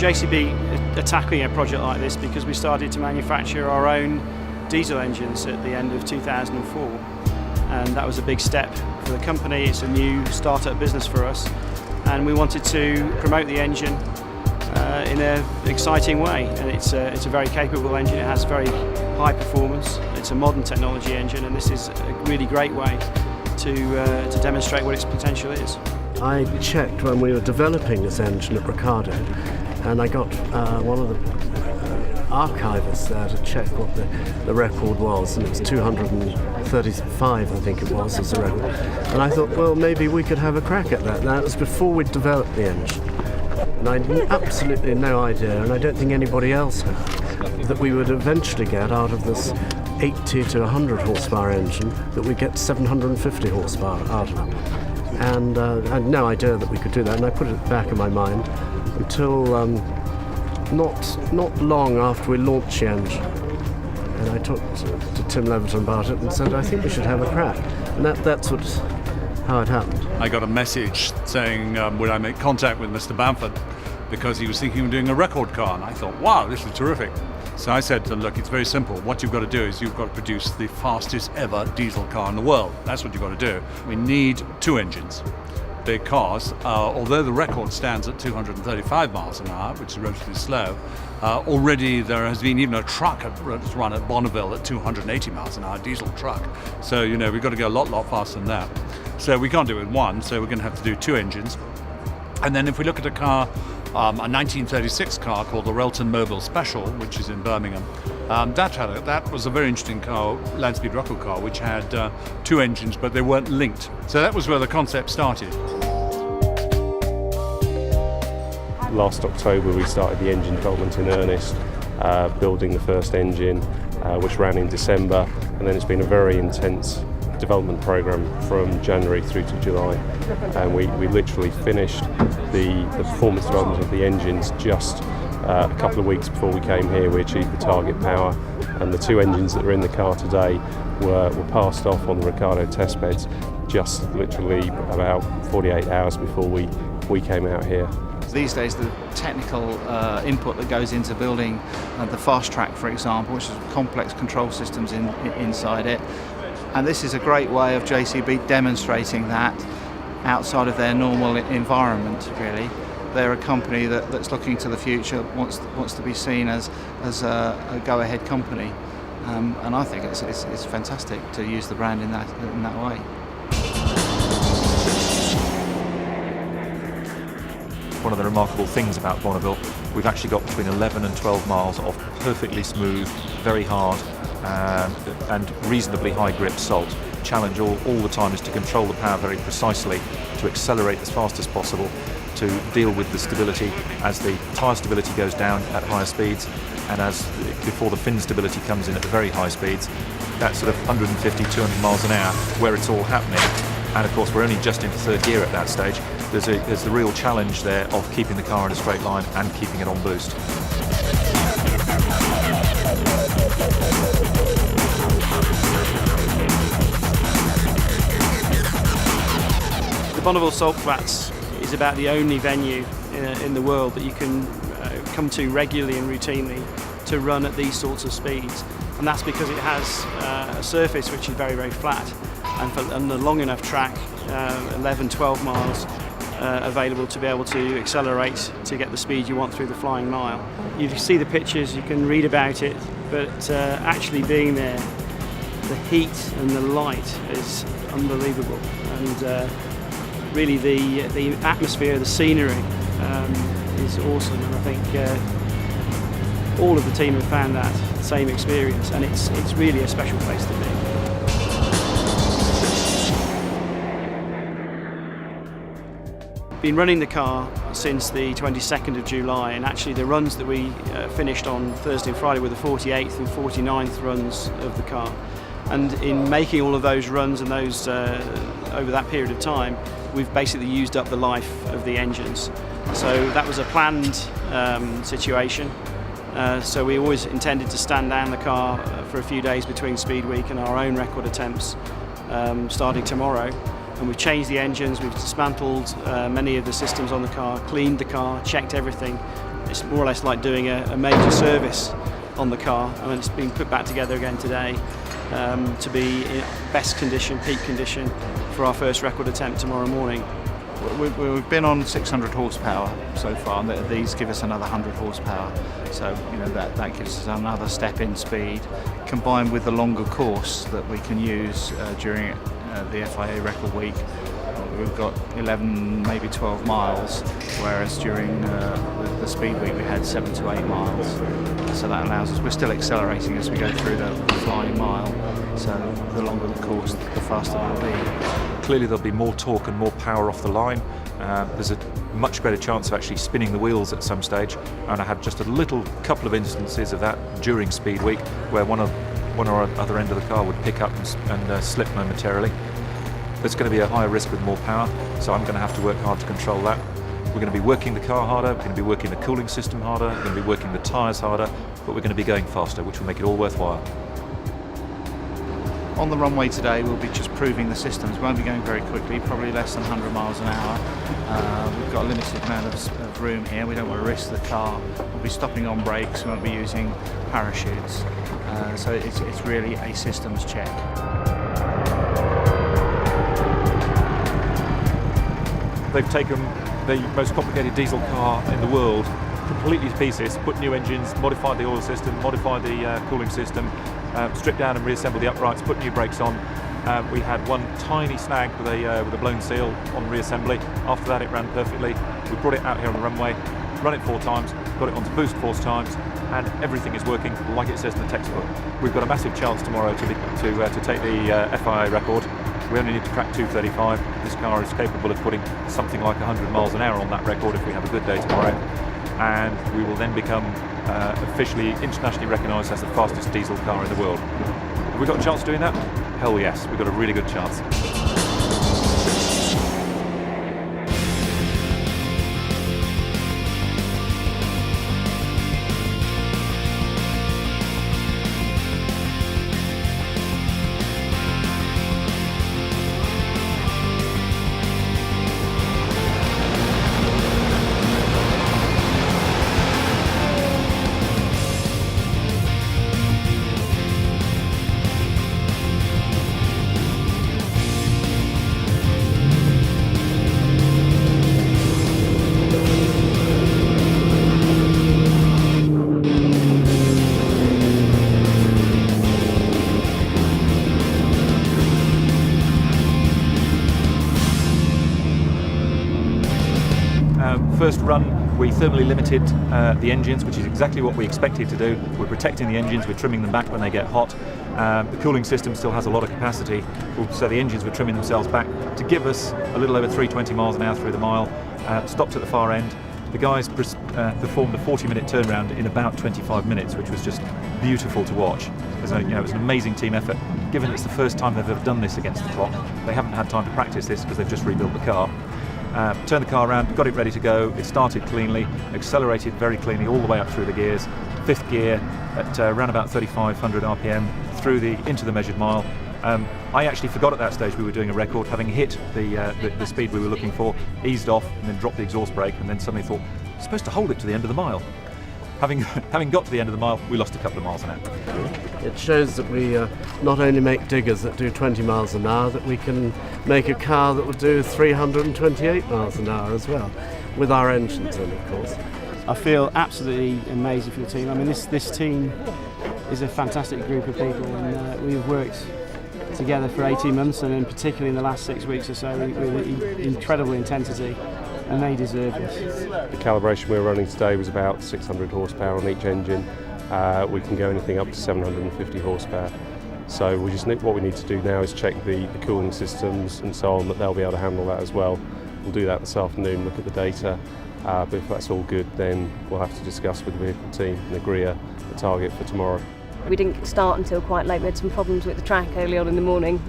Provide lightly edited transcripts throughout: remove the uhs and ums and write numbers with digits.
JCB are tackling a project like this because we started to manufacture our own diesel engines at the end of 2004, and that was a big step for the company. It's a new startup business for us, and we wanted to promote the engine in an exciting way. And it's a very capable engine. It has very high performance. It's a modern technology engine, and this is a really great way to demonstrate what its potential is. I checked when we were developing this engine at Ricardo, and I got one of the archivists there to check what the record was, and it was 235, I think it was, as a record. And I thought, well, maybe we could have a crack at that. Now, it was before we'd developed the engine, and I had absolutely no idea, and I don't think anybody else had, that we would eventually get out of this 80 to 100 horsepower engine that we get 750 horsepower out of it. And I had no idea that we could do that, and I put it back in my mind until not long after we launched the engine. And I talked to Tim Leverton about it and said, I think we should have a crack. And that's how it happened. I got a message saying, would I make contact with Mr. Bamford, because he was thinking of doing a record car. And I thought, wow, this is terrific. So I said, look, it's very simple. What you've got to do is you've got to produce the fastest ever diesel car in the world. That's what you've got to do. We need two engines, because although the record stands at 235 miles an hour, which is relatively slow, already there has been even a truck that's run at Bonneville at 280 miles an hour, diesel truck. So, we've got to go a lot faster than that. So we can't do it with one, so we're going to have to do two engines. And then if we look at a car, a 1936 car called the Relton Mobile Special, which is in Birmingham, that was a very interesting car, land speed record car, which had two engines, but they weren't linked. So that was where the concept started. Last October we started the engine development in earnest, building the first engine, which ran in December, and then it's been a very intense development program from January through to July, and we literally finished the performance development of the engines just a couple of weeks before we came here. We achieved the target power, and the two engines that are in the car today were passed off on the Ricardo test beds just literally about 48 hours before we came out here. These days, the technical input that goes into building the fast track, for example, which is complex control systems inside it, and this is a great way of JCB demonstrating that outside of their normal environment, really. They're a company that's looking to the future, wants to be seen as a go-ahead company, and I think it's fantastic to use the brand in that way. One of the remarkable things about Bonneville, we've actually got between 11 and 12 miles of perfectly smooth, very hard and reasonably high grip salt. Challenge all the time is to control the power very precisely, to accelerate as fast as possible, to deal with the stability as the tyre stability goes down at higher speeds, and before the fin stability comes in at the very high speeds, that sort of 150, 200 miles an hour where it's all happening. And of course we're only just into third gear at that stage. There's the real challenge there of keeping the car in a straight line and keeping it on boost. The Bonneville Salt Flats is about the only venue in the world that you can come to regularly and routinely to run at these sorts of speeds, and that's because it has a surface which is very flat, and a long enough track, 11-12 miles available to be able to accelerate to get the speed you want through the flying mile. You can see the pictures, you can read about it, but actually being there, the heat and the light is unbelievable, and really the atmosphere, the scenery is awesome, and I think all of the team have found that same experience, and it's really a special place to be. Been running the car since the 22nd of July, and actually the runs that we finished on Thursday and Friday were the 48th and 49th runs of the car. And in making all of those runs and those over that period of time, we've basically used up the life of the engines. So that was a planned situation. So we always intended to stand down the car for a few days between Speed Week and our own record attempts starting tomorrow. And we've changed the engines, we've dismantled many of the systems on the car, cleaned the car, checked everything it's more or less like doing a major service on the car, and it's been put back together again today to be in best condition, peak condition, for our first record attempt tomorrow morning. We've been on 600 horsepower so far, and these give us another 100 horsepower. So that gives us another step in speed, combined with the longer course that we can use during the FIA record week. We've got 11, maybe 12 miles, whereas during the speed week we had 7 to 8 miles. So that allows us, we're still accelerating as we go through the flying mile, so the longer the course, the faster we'll be. Clearly there'll be more torque and more power off the line. There's a much greater chance of actually spinning the wheels at some stage, and I had just a couple of instances of that during speed week where one or other end of the car would pick up and slip momentarily. There's going to be a higher risk with more power, so I'm going to have to work hard to control that. We're going to be working the car harder, we're going to be working the cooling system harder, we're going to be working the tyres harder, but we're going to be going faster, which will make it all worthwhile. On the runway today we'll be just proving the systems. We won't be going very quickly, probably less than 100 miles an hour. We've got a limited amount of room here, we don't want to risk the car. We'll be stopping on brakes, we won't be using parachutes. So it's really a systems check. They've taken the most complicated diesel car in the world completely to pieces, put new engines, modified the oil system, modified the cooling system, stripped down and reassembled the uprights, put new brakes on. We had one tiny snag with a blown seal on reassembly. After that it ran perfectly. We brought it out here on the runway, run it 4 times, got it onto boost 4 times, and everything is working like it says in the textbook. We've got a massive chance tomorrow to take the FIA record. We only need to crack 2:35. This car is capable of putting something like 100 miles an hour on that record if we have a good day tomorrow. And we will then become officially internationally recognised as the fastest diesel car in the world. Have we got a chance of doing that? Hell yes, we've got a really good chance. First run, we thermally limited the engines, which is exactly what we expected to do. We're protecting the engines, we're trimming them back when they get hot. The cooling system still has a lot of capacity, so the engines were trimming themselves back to give us a little over 320 miles an hour through the mile. Stopped at the far end. The guys performed a 40-minute turnaround in about 25 minutes, which was just beautiful to watch. It was an amazing team effort. Given it's the first time they've ever done this against the clock, they haven't had time to practice this because they've just rebuilt the car. Turned the car around, got it ready to go. It started cleanly, accelerated very cleanly all the way up through the gears. 5th gear at around about 3,500 RPM into the measured mile. I actually forgot at that stage we were doing a record, having hit the speed we were looking for, eased off and then dropped the exhaust brake, and then suddenly thought, I'm supposed to hold it to the end of the mile. Having got to the end of the mile, we lost a couple of miles an hour. It shows that we not only make diggers that do 20 miles an hour, that we can make a car that will do 328 miles an hour as well, with our engines in, of course. I feel absolutely amazing for the team. I mean, this team is a fantastic group of people, and we've worked together for 18 months, and in particular in the last 6 weeks or so with incredible intensity, and they deserve this. The calibration we were running today was about 600 horsepower on each engine. We can go anything up to 750 horsepower. So what we need to do now is check the cooling systems and so on, that they'll be able to handle that as well. We'll do that this afternoon, look at the data, but if that's all good, then we'll have to discuss with the vehicle team and agree a target for tomorrow. We didn't start until quite late. We had some problems with the track early on in the morning,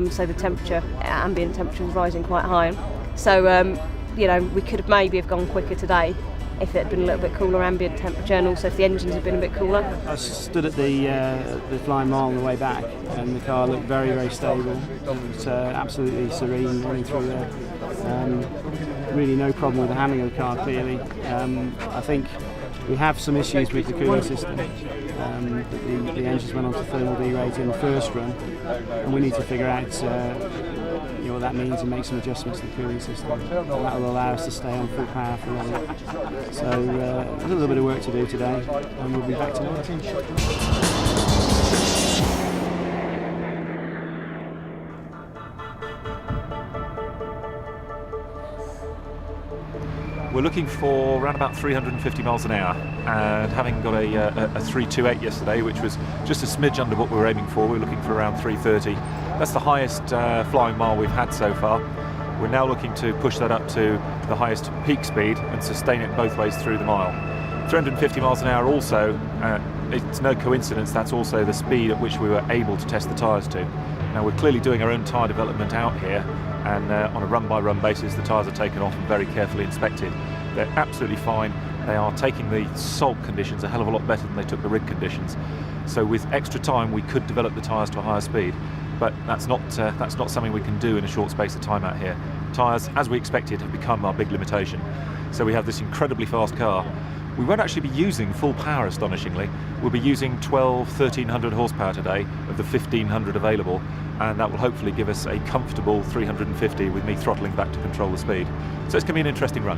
so the ambient temperature was rising quite high. So we could have maybe have gone quicker today if it had been a little bit cooler ambient temperature, and also if the engines had been a bit cooler. I stood at the flying mile on the way back, and the car looked very, very stable. It was absolutely serene running through there. Really no problem with the handling of the car, clearly. I think We have some issues with the cooling system. The engines went on to thermal derate in the first run, and we need to figure out what that means and make some adjustments to the cooling system. And that will allow us to stay on full power for longer. So a little bit of work to do today, and we'll be back tomorrow. We're looking for around about 350 miles an hour, and having got a 328 yesterday, which was just a smidge under what we were aiming for, we're looking for around 330. That's the highest flying mile we've had so far. We're now looking to push that up to the highest peak speed and sustain it both ways through the mile. 350 miles an hour also, it's no coincidence, that's also the speed at which we were able to test the tyres to. Now we're clearly doing our own tyre development out here, and on a run-by-run basis the tyres are taken off and very carefully inspected. They're absolutely fine. They are taking the salt conditions a hell of a lot better than they took the rig conditions. So with extra time we could develop the tyres to a higher speed, but that's not something we can do in a short space of time out here. Tyres, as we expected, have become our big limitation. So we have this incredibly fast car. We won't actually be using full power, astonishingly. We'll be using 1300 horsepower today of the 1500 available, and that will hopefully give us a comfortable 350 with me throttling back to control the speed. So it's going to be an interesting run.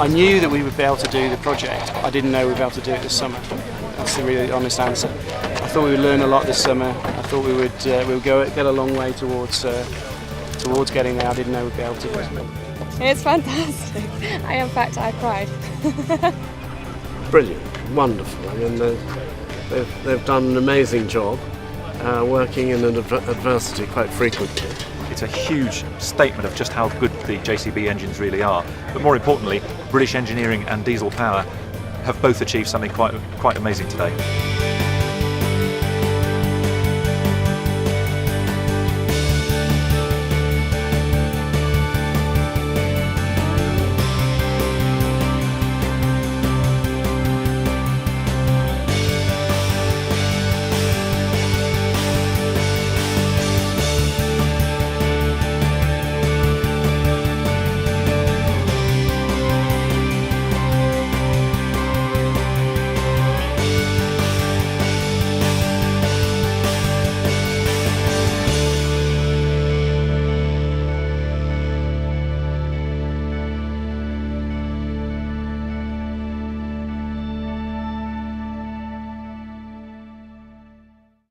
I knew that we would be able to do the project. I didn't know we'd be able to do it this summer. That's the really honest answer. I thought we would learn a lot this summer. I thought we would get a long way towards getting there. I didn't know we'd be able to do it. It's fantastic. In fact, I cried. Brilliant, wonderful. I mean, they've done an amazing job working in adversity quite frequently. It's a huge statement of just how good the JCB engines really are. But more importantly, British engineering and diesel power have both achieved something quite amazing today.